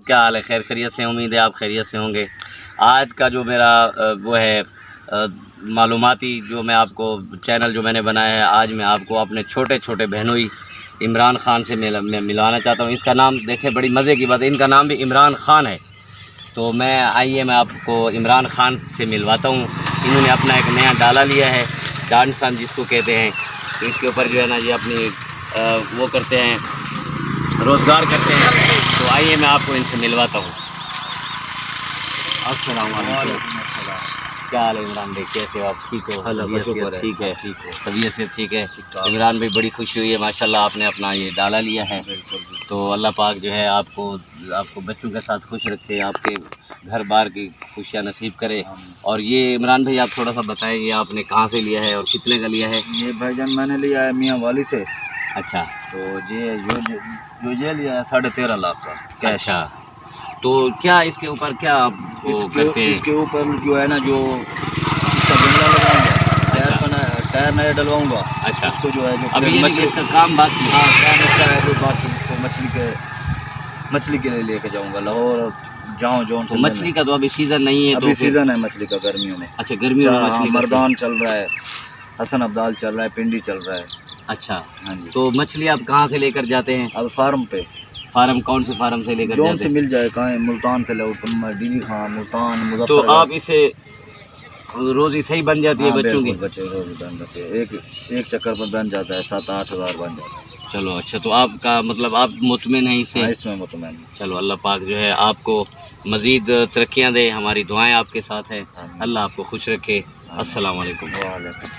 क्या हाल है? खैर खैरियत से? उम्मीद है आप खैरियत से होंगे। आज का जो मेरा वो है मालूमाती जो मैं आपको चैनल जो मैंने बनाया है, आज मैं आपको अपने छोटे छोटे बहनोई इमरान ख़ान से मिलाना चाहता हूँ। इसका नाम देखें, बड़ी मज़े की बात है, इनका नाम भी इमरान ख़ान है। तो मैं आपको इमरान ख़ान से मिलवाता हूँ। इन्होंने अपना एक नया डाला लिया है, डांस जिसको कहते हैं। तो इसके ऊपर जो है ना जी अपनी वो करते हैं, रोज़गार करते हैं। तो आइए मैं आपको इनसे मिलवाता हूँ। अस्सलाम वालेकुम। क्या हाल है इमरान भाई, कैसे हो आप? ठीक हो? ठीक है, तबीयत से ठीक है। इमरान भाई बड़ी खुशी हुई है माशाल्लाह, आपने अपना ये डाला लिया है। तो अल्लाह पाक जो है आपको बच्चों के साथ खुश रखे, आपके घर बार की खुशियाँ नसीब करे। और ये इमरान भाई आप थोड़ा सा बताएंगे, आपने कहाँ से लिया है और कितने का लिया है? ये भाईजान मैंने लिया है मियाँ वाली से। अच्छा। तो ये लिया है 13.5 लाख का कैश। अच्छा, तो क्या इसके ऊपर क्या वो करते हैं? इसके ऊपर जो है ना, जो इसका जंगला लगाऊंगा, टायर नया डलवाऊंगा। अच्छा, उसको जो है जो अभी ये मछली इसका काम बाकी है। हाँ, काम इसका है जो बाकी, इसको मछली के लिए लेके जाऊंगा लाहौर, जाऊँ जो। तो मछली का तो अभी सीज़न नहीं है, अभी सीज़न है मछली का, गर्मियों में। अच्छा, गर्मियों में मछली का मर्दान चल रहा है, हसन अब्दाल चल रहा है, पिंडी चल रहा है। अच्छा, हाँ जी। तो मछली आप कहाँ से लेकर जाते हैं? अब फार्म पे। फार्म कौन से फार्म से लेकर जोन जाते से हैं? मिल जाए, कहाँ मुल्तान से लो, डीली खां, मुल्तान, तो मुजफ्फरगढ़। आप इसे रोज़ी सही बन जाती है बच्चों की? बच्चे रोज़ी बन जाते हैं, एक चक्कर पर बन जाता है, 7-8 हज़ार बन जाता है। चलो अच्छा, तो आपका मतलब आप मुतमिन हैं इससे? हाँ, इसमें मुतमईन। चलो अल्लाह पाक जो है आपको मज़ीद तरक्कियाँ दे, हमारी दुआएं आपके साथ हैं। अल्लाह आपको खुश रखे। अस्सलाम वालेकुम। वालेकुम।